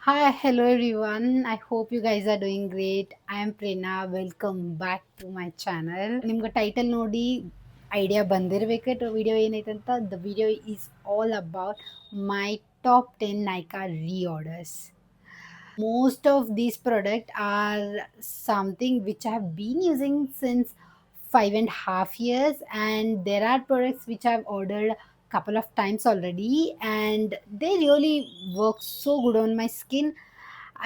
Hi, hello everyone. I hope you guys are doing great. I am Prerna. Welcome back to my channel. ನಿಮ್ಗೆ title ನೋಡಿ idea ಬಂದಿರಬೇಕು video ಏನೈತೆ ಅಂತ. The video is all about my top 10 Nykaa reorders. Most of these products are something which I have been using since 5.5 years, and there are products which I've ordered couple of times already, and they really work so good on my skin.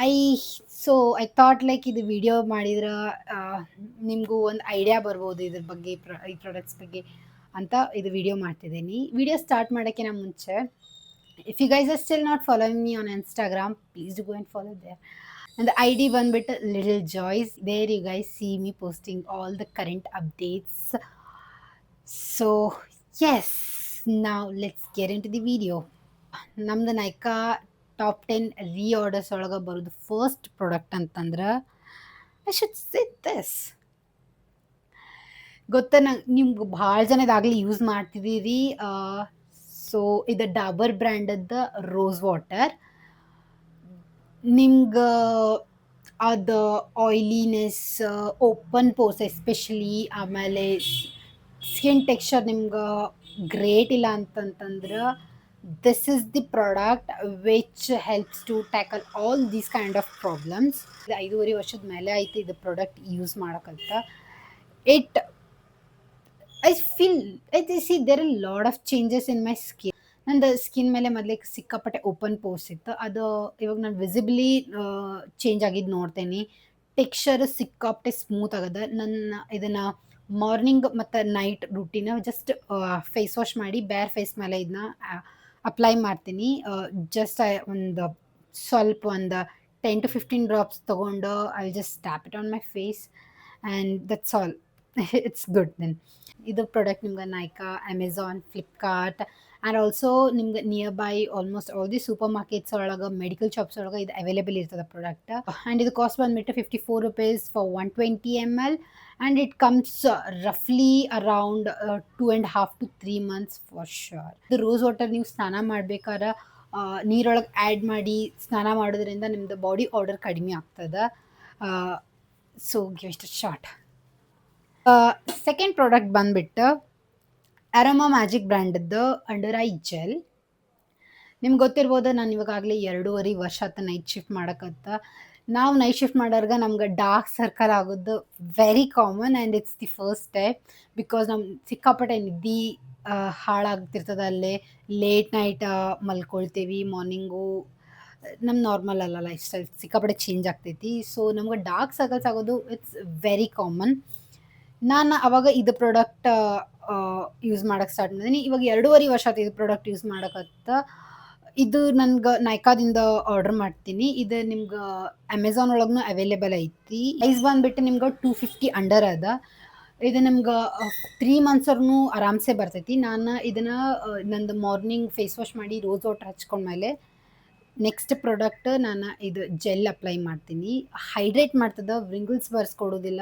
I thought like ಇದು video ಮಾಡಿದ್ರೆ ನಿಮಗೂ ಒಂದು idea ಬರ್ಬೋದು ಇದ್ರ ಬಗ್ಗೆ ಈ products ಬಗ್ಗೆ ಅಂತ ಇದು ವಿಡಿಯೋ ಮಾಡ್ತಿದ್ದೀನಿ. ವಿಡಿಯೋ ಸ್ಟಾರ್ಟ್ ಮಾಡೋಕ್ಕಿಂತ ಮುಂಚೆ, if you guys are still not following me on Instagram, please do go and follow there. And the ID one bit Little Joys. There you guys see me posting all the current updates. So yes, now let's get into the video. ನಮ್ದು Nykaa top 10 ರೀಆರ್ಡರ್ಸ್ ಒಳಗೆ ಬರೋದು first product ಅಂತಂದ್ರೆ I should say this. ಗೊತ್ತಾ, ನಿಮ್ಗೆ ಭಾಳ ಜನ ಇದಾಗಲಿ use ಮಾಡ್ತಿದ್ದೀರಿ. So ಇದು ಡಾಬರ್ ಬ್ರ್ಯಾಂಡದ್ದು ರೋಸ್ ವಾಟರ್. ನಿಮ್ಗೆ ಅದು ಆಯ್ಲಿನೆಸ್, ಓಪನ್ ಪೋರ್ಸ್ ಎಸ್ಪೆಷಲಿ, ಆಮೇಲೆ ಸ್ಕಿನ್ ಟೆಕ್ಸ್ಚರ್ ನಿಮ್ಗೆ ಗ್ರೇಟ್ ಇಲ್ಲ ಅಂತಂತಂದ್ರೆ this is the product which helps to tackle all these kind of problems. 5.5 ವರ್ಷದ ಮೇಲೆ ಆಯ್ತು ಇದು ಪ್ರಾಡಕ್ಟ್ ಯೂಸ್ ಮಾಡಕಂತ. It I feel I see there are lot of changes in my skin. ನಂದು skin ಮೇಲೆ ಮೊದಲಿಗೆ ಸಿಕ್ಕಾಪಟ್ಟೆ ಓಪನ್ ಪೋರ್ಸ್ ಇತ್ತು. ಅದು ಇವಾಗ ನಾನು ವಿಸಿಬ್ಲಿ ಚೇಂಜ್ ಆಗಿದ್ದು ನೋಡ್ತೇನೆ. ಟೆಕ್ಸ್ಚರ್ ಸಿಕ್ಕಾಪಟ್ಟೆ ಸ್ಮೂತ್ ಆಗದ. ನನ್ನ ಇದನ್ನು ಮಾರ್ನಿಂಗ್ ಮತ್ತು night routine just face wash ಮಾಡಿ ಬೇರೆ ಫೇಸ್ ಮೇಲೆ ಇದನ್ನ ಅಪ್ಲೈ ಮಾಡ್ತೀನಿ. ಜಸ್ಟ್ ಒಂದು ಸ್ವಲ್ಪ ಒಂದು 10 to 15 ಡ್ರಾಪ್ಸ್ ತೊಗೊಂಡು I just tap it on my face and that's all. It's good then. ಇದು ಪ್ರಾಡಕ್ಟ್ ನಿಮ್ಗೆ Nykaa, Amazon, Flipkart and also ನಿಮ್ಗೆ near by almost all the super markets ಒಳಗೆ, ಮೆಡಿಕಲ್ ಶಾಪ್ಸ್ ಒಳಗೆ ಇದು ಅವೈಲೇಬಲ್ ಇರ್ತದೆ ಪ್ರಾಡಕ್ಟ್. ಆ್ಯಂಡ್ ಇದು cost ಬಂದುಬಿಟ್ಟು ₹54 for 120 ml, and it comes ರಫ್ಲಿ around 2.5 to 3 months for sure. ಇದು ರೋಸ್ ವಾಟರ್ ನೀವು ಸ್ನಾನ ಮಾಡ್ಬೇಕಾದ್ರೆ ನೀರೊಳಗೆ ಆ್ಯಡ್ ಮಾಡಿ ಸ್ನಾನ ಮಾಡೋದ್ರಿಂದ ನಿಮ್ಮದು ಬಾಡಿ ಆರ್ಡರ್ ಕಡಿಮೆ ಆಗ್ತದೆ. So give it a shot. Second product ಬಂದುಬಿಟ್ಟು ಅರೋಮಾ ಮ್ಯಾಜಿಕ್ ಬ್ರ್ಯಾಂಡದ್ದು ಅಂಡರ್ ಐ ಜೆಲ್. ನಿಮ್ಗೆ ಗೊತ್ತಿರ್ಬೋದು, ನಾನು ಇವಾಗಲೇ 2.5 ವರ್ಷ ಆತ ನೈಟ್ ಶಿಫ್ಟ್ ಮಾಡಕತ್ತ. ನಾವು ನೈಟ್ ಶಿಫ್ಟ್ ಮಾಡೋರ್ಗೆ ನಮ್ಗೆ ಡಾರ್ಕ್ ಸರ್ಕಲ್ ಆಗೋದು very common, and it's the first step. Because ನಮ್ಮ ಸಿಕ್ಕಾಪಟ್ಟೆ ನಿದ್ದೆ ಹಾಳಾಗ್ತಿರ್ತದೆ. ಅಲ್ಲೇ ಲೇಟ್ ನೈಟ್ ಮಲ್ಕೊಳ್ತೀವಿ, ಮಾರ್ನಿಂಗು ನಮ್ಮ ನಾರ್ಮಲ್ ಅಲ್ಲ ಲೈಫ್ ಸ್ಟೈಲ್ ಸಿಕ್ಕಾಪಟ್ಟೆ ಚೇಂಜ್ ಆಗ್ತೈತಿ. ಸೊ ನಮ್ಗೆ ಡಾರ್ಕ್ ಸರ್ಕಲ್ಸ್ ಆಗೋದು ಇಟ್ಸ್ ವೆರಿ ಕಾಮನ್. ನಾನು ಅವಾಗ ಇದು ಪ್ರಾಡಕ್ಟ್ ಯೂಸ್ ಮಾಡಕ್ಕೆ ಸ್ಟಾರ್ಟ್ ಮಾಡಿದ್ದೀನಿ. ಇವಾಗ 2.5 ವರ್ಷ ಆಯ್ತು ಇದು ಪ್ರಾಡಕ್ಟ್ ಯೂಸ್ ಮಾಡಕತ್ತ. ಇದು ನನ್ಗೆ ನೈಕಾದಿಂದ ಆರ್ಡರ್ ಮಾಡ್ತೀನಿ. ಇದು ನಿಮ್ಗೆ ಅಮೆಝಾನ್ ಒಳಗೂ ಅವೈಲೇಬಲ್ ಐತಿ. ಪ್ರೈಸ್ ಬಂದುಬಿಟ್ಟು ನಿಮ್ಗೆ 250 ಅಂಡರ್ ಅದ. ಇದು ನಿಮ್ಗೆ 3 ಮಂತ್ಸ್ವರೆಗೂ ಆರಾಮ್ಸೆ ಬರ್ತೈತಿ. ನಾನು ಇದನ್ನು ನಂದು ಮಾರ್ನಿಂಗ್ ಫೇಸ್ ವಾಶ್ ಮಾಡಿ ರೋಸ್ ವಾಟರ್ ಹಚ್ಕೊಂಡ್ಮೇಲೆ ನೆಕ್ಸ್ಟ್ ಪ್ರಾಡಕ್ಟ್ ನಾನು ಇದು ಜೆಲ್ ಅಪ್ಲೈ ಮಾಡ್ತೀನಿ. ಹೈಡ್ರೇಟ್ ಮಾಡ್ತದೆ, ವ್ರಿಂಗಲ್ಸ್ ಬರ್ಸ್ಕೊಡೋದಿಲ್ಲ,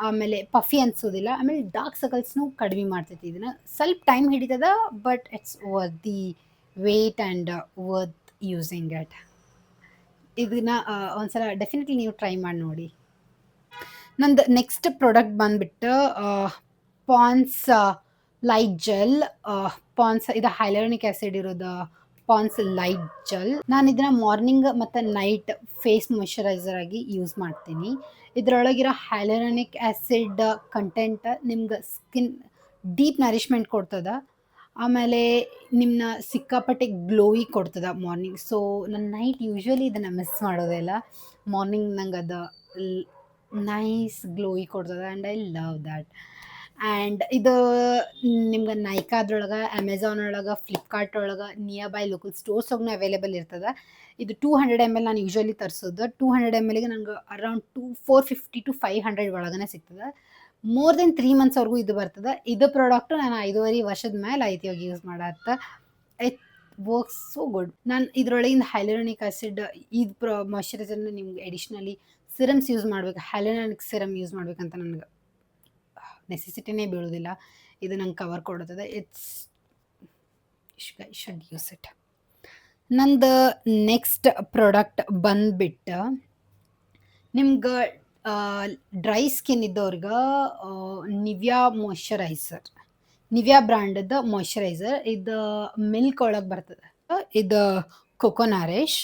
ಆಮೇಲೆ ಪಫಿ ಅನ್ಸೋದಿಲ್ಲ, ಆಮೇಲೆ ಡಾರ್ಕ್ ಸರ್ಕಲ್ಸ್ನೂ ಕಡಿಮೆ ಮಾಡ್ತೈತಿ. ಇದನ್ನು ಸ್ವಲ್ಪ ಟೈಮ್ ಹಿಡಿತದ, but it's worth the wait and worth using it. ಇದನ್ನು ಒಂದ್ಸಲ ಡೆಫಿನೆಟ್ಲಿ ನೀವು ಟ್ರೈ ಮಾಡಿ ನೋಡಿ. ನಂದು ನೆಕ್ಸ್ಟ್ ಪ್ರಾಡಕ್ಟ್ ಬಂದುಬಿಟ್ಟು ಪಾನ್ಸ್ ಲೈಟ್ ಜೆಲ್. ಪಾನ್ಸ್ ಇದು ಹೈಲೋನಿಕ್ ಆ್ಯಸಿಡ್ ಇರೋದು ಪಾನ್ಸ್ ಲೈಟ್ ಜೆಲ್. ನಾನು ಇದನ್ನು ಮಾರ್ನಿಂಗ್ ಮತ್ತು ನೈಟ್ ಫೇಸ್ ಮಾಯ್ಶ್ಚರೈಸರ್ ಆಗಿ ಯೂಸ್ ಮಾಡ್ತೀನಿ. ಇದರೊಳಗಿರೋ ಹೈಲೋನಿಕ್ ಆ್ಯಸಿಡ್ ಕಂಟೆಂಟ್ ನಿಮ್ಗೆ ಸ್ಕಿನ್ ಡೀಪ್ ನರಿಷ್ಮೆಂಟ್ ಕೊಡ್ತದೆ, ಆಮೇಲೆ ನಿಮ್ಮನ್ನ ಸಿಕ್ಕಾಪಟ್ಟೆ ಗ್ಲೋಯಿ ಕೊಡ್ತದೆ ಮಾರ್ನಿಂಗ್. ಸೊ ನಾನು ನೈಟ್ ಯೂಶ್ವಲಿ ಇದನ್ನು ಮಿಸ್ ಮಾಡೋದಿಲ್ಲ. ಮಾರ್ನಿಂಗ್ ನಂಗೆ ಅದು ನೈಸ್ ಗ್ಲೋಯಿ ಕೊಡ್ತದೆ, and I love that. And ಇದು ನಿಮ್ಗೆ ನೈಕಾದ್ರೊಳಗೆ, ಅಮೆಝಾನ್ ಒಳಗೆ, ಫ್ಲಿಪ್ಕಾರ್ಟ್ ಒಳಗೆ, ನಿಯರ್ ಬೈ ಲೋಕಲ್ ಸ್ಟೋರ್ಸ್ಗೂ ಅವೈಲೇಬಲ್ ಇರ್ತದೆ. ಇದು 200 ml ನಾನು ಯೂಶ್ವಲಿ ತರಿಸೋದು. 200 mlಗೆ ನಂಗೆ ಅರೌಂಡ್ 450 to 500 ಒಳಗನೆ ಸಿಗ್ತದೆ. ಮೋರ್ ದೆನ್ 3 ಮಂತ್ಸ್ವರೆಗೂ ಇದು ಬರ್ತದೆ. ಇದು ಪ್ರಾಡಕ್ಟು ನಾನು 5.5 ವರ್ಷದ ಮೇಲೆ ಆಯ್ತು ಇವಾಗ ಯೂಸ್ ಮಾಡತ್ತ. It works so good. ನಾನು ಇದರೊಳಗಿಂದ ಹೈಲೋನಿಕ್ ಆ್ಯಸಿಡ್ ಇದು ಮಾಯ್ಶ್ಚರೈಸರ್ನ ನಿಮ್ಗೆ ಎಡಿಷ್ನಲಿ ಸಿರಮ್ಸ್ ಯೂಸ್ ಮಾಡಬೇಕು, ಹೈಲೋನಿಕ್ ಸಿರಮ್ ಯೂಸ್ ಮಾಡ್ಬೇಕಂತ ನನಗೆ ನೆಸೆಸಿಟಿನೇ ಬೀಳೋದಿಲ್ಲ. ಇದು ನಂಗೆ ಕವರ್ ಕೊಡುತ್ತದೆ. It's should use it. ನಂದು ನೆಕ್ಸ್ಟ್ ಪ್ರಾಡಕ್ಟ್ ಬಂದ್ಬಿಟ್ಟು ನಿಮ್ಗೆ ಡ್ರೈ ಸ್ಕಿನ್ ಇದ್ದವ್ರಿಗೆ ನಿವ್ಯಾ ಮಾಯ್ಶ್ಚರೈಸರ್, ನಿವ್ಯಾ ಬ್ರ್ಯಾಂಡದ ಮಾಯ್ಶ್ಚರೈಸರ್ ಇದು ಮಿಲ್ಕ್ ಒಳಗೆ ಬರ್ತದೆ. ಇದು ಕೊಕೊನಾರಿಶ್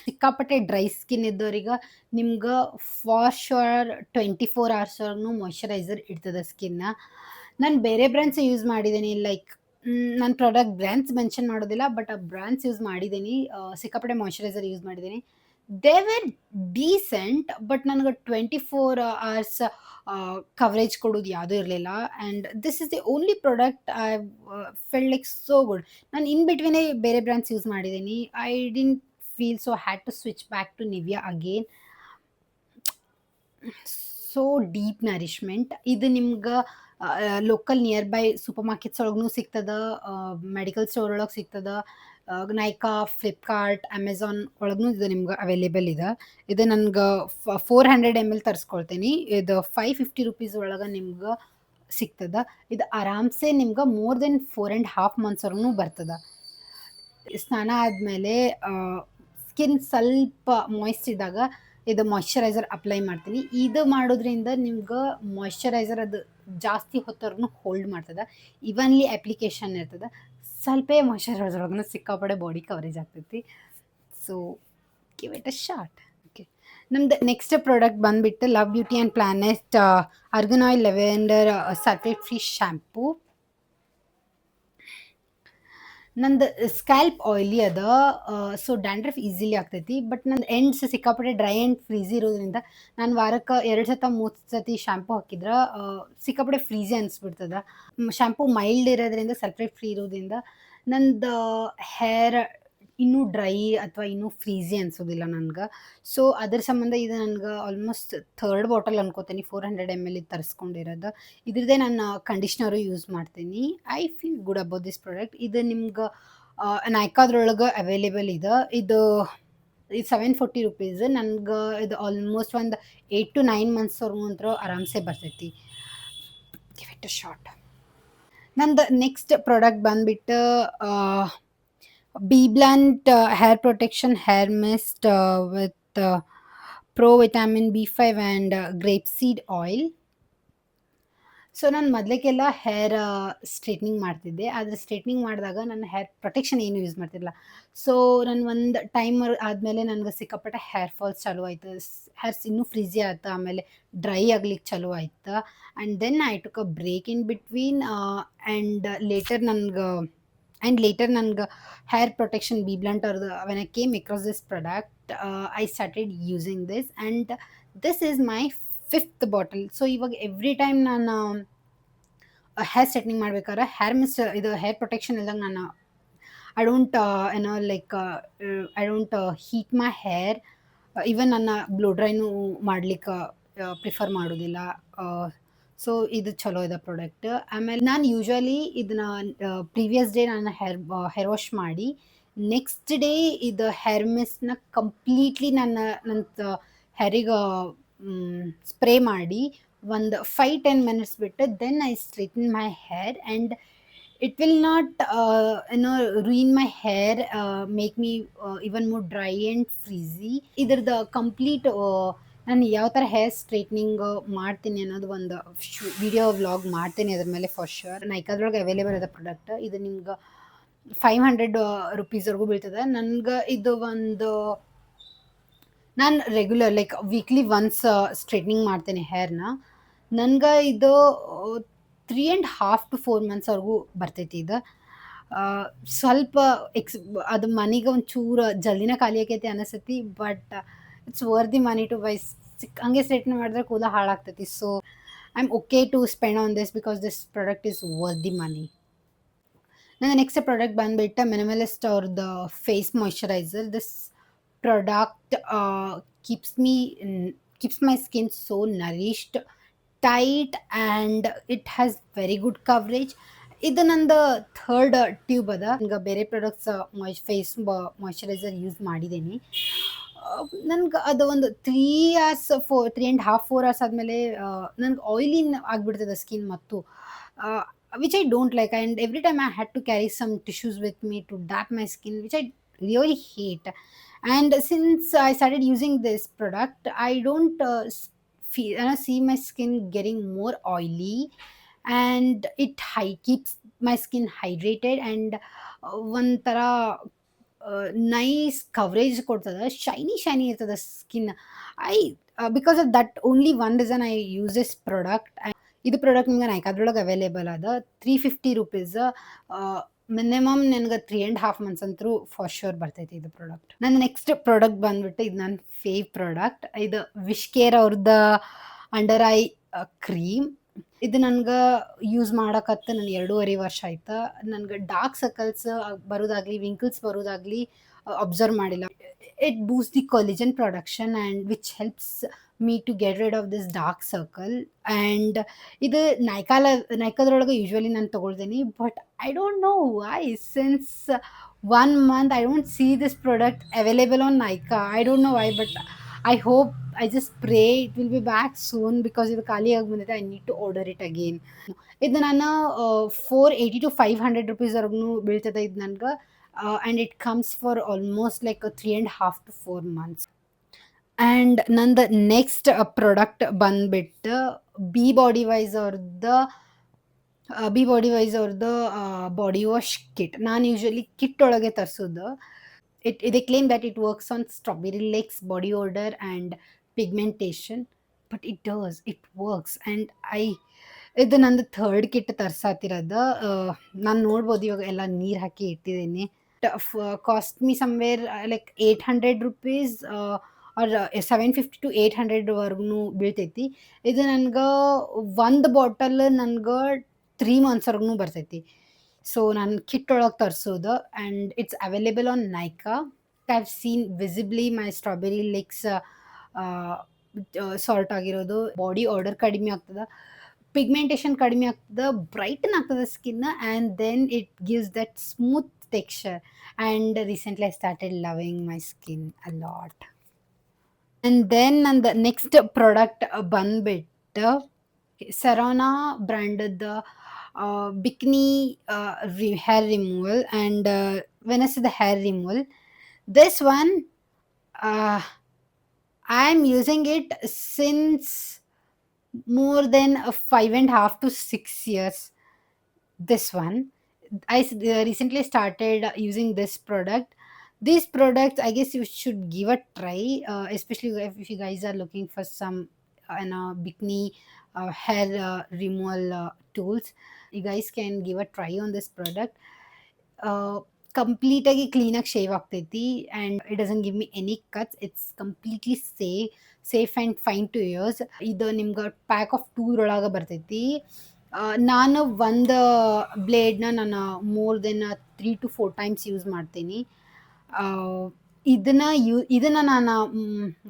ಸಿಕ್ಕಾಪಟ್ಟೆ ಡ್ರೈ ಸ್ಕಿನ್ ಇದ್ದವ್ರಿಗೆ ನಿಮ್ಗೆ ಫಾರ್ ಶೋರ್ 24 hours ಮಾಯ್ಶ್ಚರೈಸರ್ ಇಡ್ತದೆ ಸ್ಕಿನ್ನ. ನಾನು ಬೇರೆ ಬ್ರ್ಯಾಂಡ್ಸ್ ಯೂಸ್ ಮಾಡಿದ್ದೀನಿ, ಲೈಕ್ ನನ್ನ ಪ್ರಾಡಕ್ಟ್ ಬ್ರ್ಯಾಂಡ್ಸ್ ಮೆನ್ಷನ್ ಮಾಡೋದಿಲ್ಲ, ಬಟ್ ಆ ಬ್ರ್ಯಾಂಡ್ಸ್ ಯೂಸ್ ಮಾಡಿದ್ದೀನಿ. ಸಿಕ್ಕಾಪಟ್ಟೆ ಮಾಯ್ಶ್ಚರೈಸರ್ ಯೂಸ್ ಮಾಡಿದ್ದೀನಿ. ದೇ ವೇರ್ ಡೀಸೆಂಟ್, ಬಟ್ ನನಗೆ 24 hours ಕವರೇಜ್ ಕೊಡೋದು ಯಾವುದೂ ಇರಲಿಲ್ಲ. And this is the only product I felt like so good. ನಾನು ಇನ್ ಬಿಟ್ವೀನೇ ಬೇರೆ ಬ್ರ್ಯಾಂಡ್ಸ್ ಯೂಸ್ ಮಾಡಿದ್ದೀನಿ. I didn't feel so had to switch back to Nivea again. So deep nourishment ಇದು ನಿಮ್ಗೆ local near by super markets ಒಳಗೂ ಸಿಗ್ತದ, medical store ಒಳಗೆ ಸಿಗ್ತದ, ನೈಕಾ, ಫ್ಲಿಪ್ಕಾರ್ಟ್, ಅಮೆಝಾನ್ ಒಳಗೂ ಇದು ನಿಮ್ಗೆ ಅವೈಲೇಬಲ್ ಇದೆ. ಇದು ನನ್ಗೆ 400 ml ತರಿಸ್ಕೊಳ್ತೀನಿ. ಇದು 550 rupees ಒಳಗೆ ನಿಮ್ಗೆ ಸಿಗ್ತದ. ಇದು ಆರಾಮ್ಸೆ ನಿಮ್ಗೆ ಮೋರ್ ದೆನ್ 4.5 months ಬರ್ತದ. ಸ್ನಾನ ಆದಮೇಲೆ ಸ್ಕಿನ್ ಸ್ವಲ್ಪ ಮಾಯ್ಸ್ಟ್ ಇದ್ದಾಗ ಇದು ಮಾಯ್ಶ್ಚರೈಸರ್ ಅಪ್ಲೈ ಮಾಡ್ತೀನಿ. ಇದು ಮಾಡೋದ್ರಿಂದ ನಿಮ್ಗೆ ಮಾಯ್ಶ್ಚರೈಸರ್ ಅದು ಜಾಸ್ತಿ ಹೊತ್ತವರೆಗೂ ಹೋಲ್ಡ್ ಮಾಡ್ತದೆ. ಇವನ್ಲಿ ಅಪ್ಲಿಕೇಶನ್ ಇರ್ತದೆ. ಸ್ವಲ್ಪ ಮಾಯ್ಶ್ಚರೈಸರ್ ಒಳಗೂ ಸಿಕ್ಕಾಪಡೆ ಬಾಡಿ ಕವರೇಜ್ ಆಗ್ತೈತಿ. So give it a shot. Okay, ನಮ್ದು ನೆಕ್ಸ್ಟ್ ಪ್ರಾಡಕ್ಟ್ ಬಂದ್ಬಿಟ್ಟು love beauty and planet argan oil lavender sulphate free shampoo. ನಂದು ಸ್ಕ್ಯಾಲ್ಪ್ ಆಯ್ಲಿ ಅದ, ಸೊ ಡ್ಯಾಂಡ್ರಫ್ ಈಸಿಲಿ ಆಗ್ತೈತಿ. ಬಟ್ ನಂದು ಎಂಡ್ಸ್ ಸಿಕ್ಕಾಪಟ್ಟೆ ಡ್ರೈ ಆ್ಯಂಡ್ ಫ್ರೀಝಿ ಇರೋದ್ರಿಂದ ನಾನು ವಾರಕ್ಕೆ 2 ಸತ 3 ಸತಿ ಶಾಂಪೂ ಹಾಕಿದ್ರೆ ಸಿಕ್ಕಾಪಟ್ಟೆ ಫ್ರೀಝಿ ಅನಿಸ್ಬಿಡ್ತದ. ಶಾಂಪೂ ಮೈಲ್ಡ್ ಇರೋದ್ರಿಂದ ಸಲ್ಫೇಟ್ ಫ್ರೀ ಇರೋದ್ರಿಂದ ನಂದು ಹೇರ್ ಇನ್ನೂ ಡ್ರೈ ಅಥವಾ ಇನ್ನೂ ಫ್ರೀಝಿ ಅನ್ಸೋದಿಲ್ಲ ನನ್ಗೆ. ಸೊ ಅದ್ರ ಸಂಬಂಧ ಇದು ನನ್ಗೆ ಆಲ್ಮೋಸ್ಟ್ ಥರ್ಡ್ ಬಾಟಲ್ ಅನ್ಕೋತೀನಿ 400 ml ಇದು ತರಿಸ್ಕೊಂಡಿರೋದು. ಇದ್ರದ್ದೇ ನಾನು ಕಂಡೀಷ್ನರು ಯೂಸ್ ಮಾಡ್ತೀನಿ. I feel good about this product. ಇದು ನಿಮ್ಗೆ ನೈಕಾದ್ರೊಳಗೆ ಅವೈಲೇಬಲ್ ಇದೆ. ಇದು 740 rupees. ನನ್ಗೆ ಇದು ಆಲ್ಮೋಸ್ಟ್ ಒಂದು 8 to 9 months ಅಂತೂ ಆರಾಮ್ಸೆ ಬರ್ತೈತಿ. Give it a shot. ನಂದು ನೆಕ್ಸ್ಟ್ ಪ್ರಾಡಕ್ಟ್ ಬಂದ್ಬಿಟ್ಟು B blunt hair protection hair mist with pro vitamin B5 and grape seed oil. So ನಾನು ಮೊದಲಿಗೆಲ್ಲ ಹೇರ್ ಸ್ಟ್ರೇಟ್ನಿಂಗ್ ಮಾಡ್ತಿದ್ದೆ. ಆದರೆ ಸ್ಟ್ರೇಟ್ನಿಂಗ್ ಮಾಡಿದಾಗ ನನ್ನ ಹೇರ್ ಪ್ರೊಟೆಕ್ಷನ್ ಏನು ಯೂಸ್ ಮಾಡ್ತಿರಲಿಲ್ಲ. ಸೊ ನಾನು ಒಂದು ಟೈಮ್ ಆದಮೇಲೆ ನನಗೆ ಸಿಕ್ಕಾಪಟ್ಟೆ ಹೇರ್ ಫಾಲ್ಸ್ ಚಾಲೂ ಆಯಿತು. ಹೇರ್ಸ್ ಇನ್ನೂ ಫ್ರೀಝಿ ಆಯ್ತು, ಆಮೇಲೆ ಡ್ರೈ ಆಗ್ಲಿಕ್ಕೆ ಚಾಲೂ ಆಯ್ತು. And then I took a break in between and later ನನಗೆ ಹೇರ್ ಪ್ರೊಟೆಕ್ಷನ್ ಬಿ ಬ್ಲಂಟ್ ಅವ್ರದ್ದು when I came across this product I started using this and this is my 5th bottle. So ಇವಾಗ every time ನಾನು hair straightening ಮಾಡ್ಬೇಕಾದ್ರೆ hair mist ಇದು hair protection ಇಲ್ದಂಗೆ ನಾನು I don't I don't heat my hair. Even ನನ್ನ blow ಡ್ರೈನು ಮಾಡ್ಲಿಕ್ಕೆ prefer ಮಾಡೋದಿಲ್ಲ. ಸೊ ಇದು ಚಲೋ ಇದೆ ಪ್ರಾಡಕ್ಟ್. ಆಮೇಲೆ ನಾನು ಯೂಶ್ವಲಿ ಇದನ್ನ ಪ್ರೀವಿಯಸ್ ಡೇ ನಾನು ಹೇರ್ ವಾಶ್ ಮಾಡಿ ನೆಕ್ಸ್ಟ್ ಡೇ ಇದು ಹೇರ್ ಮಿಸ್ಟ್ನ ಕಂಪ್ಲೀಟ್ಲಿ ನನ್ನ ಹೇರಿಗೆ ಸ್ಪ್ರೇ ಮಾಡಿ ಒಂದು 5-10 minutes ಬಿಟ್ಟು then I straighten my hair and it will not ruin my hair, make me even more dry and frizzy. ಇದ್ರದ್ದು ಕಂಪ್ಲೀಟ್ ನಾನು ಯಾವ ಥರ ಹೇರ್ ಸ್ಟ್ರೈಟ್ನಿಂಗ್ ಮಾಡ್ತೀನಿ ಅನ್ನೋದು ಒಂದು ವಿಡಿಯೋ ವ್ಲಾಗ್ ಮಾಡ್ತೀನಿ ಅದ್ರ ಮೇಲೆ ಫಾರ್ ಶ್ಯೂರ್. ನೈಕಾದ್ರೊಳಗೆ ಅವೈಲೇಬಲ್ ಇದೆ ಪ್ರಾಡಕ್ಟ್. ಇದು ನಿಮ್ಗೆ 500 rupees ಬೀಳ್ತದೆ. ನನಗೆ ಇದು ಒಂದು ನಾನು regular like weekly once straightening ಮಾಡ್ತೇನೆ ಹೇರ್ನ. ನನ್ಗೆ ಇದು 3.5 to 4 months ಬರ್ತೈತಿ ಇದು. ಸ್ವಲ್ಪ ಅದು ಮನಿಗೆ ಒಂಚೂರು ಜಲ್ದಿನ ಖಾಲಿ ಆಕೈತಿ ಅನಿಸ್ತೈತಿ, but it's worth the money to buy. ಹಂಗೆ ಸ್ಟ್ರೈಟ್ನಿಂಗ್ ಮಾಡಿದ್ರೆ ಕೂದಲು ಹಾಳಾಗ್ತೈತಿ. So I am okay to spend on this because this product is worth the money. ನನ್ನ ನೆಕ್ಸ್ಟ್ ಪ್ರಾಡಕ್ಟ್ ಬಂದ್ಬಿಟ್ಟು ಮಿನಿಮಲಿಸ್ಟ್ ಅವ್ರದ್ದು face moisturiser. This product keeps my skin so nourished, tight, and it has very good coverage. ಇದು ನಂದು third tube ಅದ. ಈಗ ಬೇರೆ products face moisturiser use ಮಾಡಿದ್ದೀನಿ. ನನ್ಗೆ ಅದು ಒಂದು 3.5-4 hours ಆದಮೇಲೆ ನನ್ಗೆ ಆಯಿಲಿ ಆಗಿಬಿಡ್ತದೆ ಸ್ಕಿನ್ ಮತ್ತು which I don't like, and every time I had to carry some tissues with me to dap my skin, which I really hate. And since I started using this product, I don't see my skin getting more oily, and it keeps my skin hydrated, and ಒಂಥರ nice coverage ಕೊಡ್ತದ, shiny shiny ಇರ್ತದ skin. I because of that only one reason I use this product. ಇದು product ನಿಮ್ಗೆ ನೈಕಾದ್ರೊಳಗೆ available ಅದ, ₹350. Minimum ನನಗೆ 3.5 months ಅಂತೂ for sure ಬರ್ತೈತಿ ಇದು ಪ್ರಾಡಕ್ಟ್. ನನ್ನ ನೆಕ್ಸ್ಟ್ ಪ್ರಾಡಕ್ಟ್ ಬಂದ್ಬಿಟ್ಟು ಇದು ನನ್ನ ಪ್ರಾಡಕ್ಟ್. ಇದು ವಿಶ್ ಕೇರ್ ಅವ್ರದ್ದು ಅಂಡರ್ ಐ ಕ್ರೀಮ್. ಇದು ನನ್ಗೆ ಯೂಸ್ ಮಾಡಕತ್ತ ನಾನು 2.5 ವರ್ಷ ಆಯ್ತು. ನನ್ಗೆ ಡಾರ್ಕ್ ಸರ್ಕಲ್ಸ್ ಬರೋದಾಗ್ಲಿ, ವಿಂಕಲ್ಸ್ ಬರೋದಾಗ್ಲಿ ಅಬ್ಸರ್ವ್ ಮಾಡಿಲ್ಲ. It boost the collagen production and which helps me to get rid of this dark circle. And ಇದು ನೈಕಾದ್ರೊಳಗೆ ಯೂಶ್ವಲಿ ನಾನು ತೊಗೊಳ್ತೀನಿ, but I don't know why since 1 month I don't see this product available on Nykaa. I don't know why, but I hope, I just pray it will be back soon because ಇದು ಖಾಲಿ ಆಗಿ ಬಂದಿದೆ. I need to order it again. ಇದು ನಾನು ₹480 to ₹500 ವರೆಗೂ ಬೀಳ್ತದೆ ಇದು ನನ್ಗೆ. And it comes for almost like 3.5 to 4 months. And ನಂದು ನೆಕ್ಸ್ಟ್ ಪ್ರಾಡಕ್ಟ್ ಬಂದ್ಬಿಟ್ಟು ಬಿ ಬಾಡಿ ವೈಸ್ ಅವ್ರದ್ದು ಬಾಡಿ ವಾಶ್ ಕಿಟ್. ನಾನು ಯೂಶ್ವಲಿ ಕಿಟ್ ಒಳಗೆ ತರಿಸೋದು. they claim that it works on strawberry legs, body odor and pigmentation, but it works. And ಇದು ನಂದು third kit ತರ್ಸಾತಿರೋದು. ನಾನು ನೋಡ್ಬೋದು ಇವಾಗ ಎಲ್ಲ ನೀರು ಹಾಕಿ ಇಟ್ಟಿದ್ದೀನಿ. Cost me somewhere like ₹800 or 750 to 800 ವರೆಗೂ ಬೀಳ್ತೈತಿ. ಇದು ನನ್ಗೆ ಒಂದು ಬಾಟಲ್ ನನ್ಗೆ 3 months ವರೆಗೂ ಬರ್ತೈತಿ. ಸೊ ನಾನು ಕಿಟ್ ಒಳಗೆ ತರಿಸೋದು, and it's available on Nykaa. I have seen visibly my strawberry legs sort ಆಗಿರೋದು, ಬಾಡಿ ಆರ್ಡರ್ ಕಡಿಮೆ ಆಗ್ತದೆ, ಪಿಗ್ಮೆಂಟೇಷನ್ ಕಡಿಮೆ ಆಗ್ತದೆ, ಬ್ರೈಟನ್ ಆಗ್ತದೆ skin, and then it gives that smooth texture. And recently I started loving my skin a lot. And then ನಂದು next product ಬಂದ್ಬಿಟ್ಟು ಸೆರಾನಾ ಬ್ರ್ಯಾಂಡದ್ದು bikini hair removal, and when I say the hair removal, this one I am using it since more than 5.5 to 6 years. This one I recently started using this product. These products, I guess you should give a try, especially if you guys are looking for some bikini hair removal tools. You guys can give a try on this product. Complete ಆಗಿ ಕ್ಲೀನಾಗಿ shave ಆಗ್ತೈತಿ, and it doesn't give me any cuts. It's completely safe and fine to use. ಇದು ನಿಮ್ಗೆ pack of 2 ಒಳಗೆ ಬರ್ತೈತಿ. ನಾನು ಒಂದು ಬ್ಲೇಡ್ನ ನಾನು more than 3 to 4 times use ಮಾಡ್ತೀನಿ. ಇದನ್ನು ನಾನು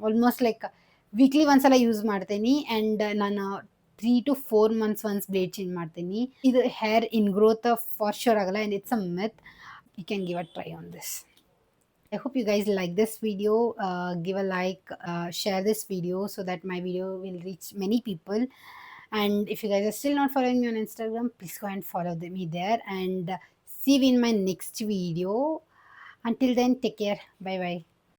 ಆಲ್ಮೋಸ್ಟ್ ಲೈಕ್ ವೀಕ್ಲಿ ಒಂದ್ಸಲ ಯೂಸ್ ಮಾಡ್ತೀನಿ, ಆ್ಯಂಡ್ ನಾನು 3 to 4 months once blade change ಮಾಡ್ತೀನಿ. ಇದು hair in growth for sure ಆಗಲ್ಲ, and it's a myth. You can give a try on this. I hope you guys like this video. Give a like, share this video so that my video will reach many people. And if you guys are still not following me on Instagram, please go and follow me there. And see you in my next video. Until then, take care. Bye bye.